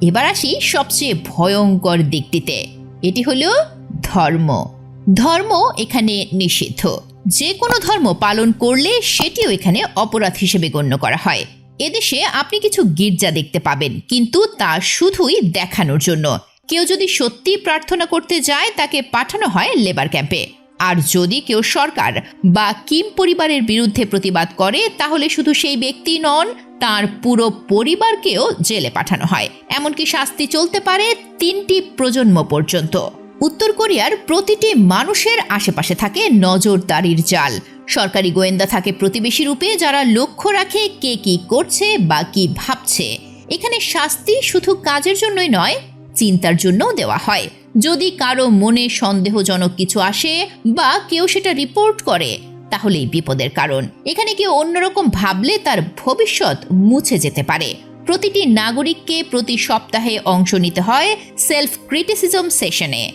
এবার আসি সবচেয়ে ভয়ঙ্কর দিকটিতে, এটি হলো ধর্ম। ধর্ম এখানে নিষিদ্ধ। যে কোনো ধর্ম পালন করলে সেটিও এখানে অপরাধ হিসেবে গণ্য করা হয়। এদেশে আপনি কিছু গির্জা দেখতে পাবেন, কিন্তু তা শুধুই দেখানোর জন্য। কেউ যদি সত্যি প্রার্থনা করতে যায় তাকে পাঠানো হয় লেবার ক্যাম্পে। আর যদি কেউ সরকার বা কিম পরিবারের বিরুদ্ধে প্রতিবাদ করে তাহলে শুধু সেই ব্যক্তি নন, তার পুরো পরিবারকেও জেলে পাঠানো হয়। এমনকি শাস্তি চলতে পারে 3টি প্রজন্ম পর্যন্ত। উত্তর কোরিয়ার প্রতিটি মানুষের আশেপাশে থাকে নজরদারির জাল। সরকারি গোয়েন্দা থাকে প্রতিবেশী রূপে, যারা লক্ষ্য রাখে কে কি করছে বা কি ভাবছে। এখানে শাস্তি শুধু কাজের জন্যই নয়, চিন্তার জন্যও দেওয়া হয়। যদি কারো মনে সন্দেহজনক কিছু আসে বা কেউ সেটা রিপোর্ট করে, তাহলেই বিপদের কারণ। এখানে কেউ অন্যরকম ভাবলে তার ভবিষ্যৎ মুছে যেতে পারে। প্রতিটি নাগরিককে প্রতি সপ্তাহে অংশ নিতে হয় সেলফ ক্রিটিসিজম সেশনে।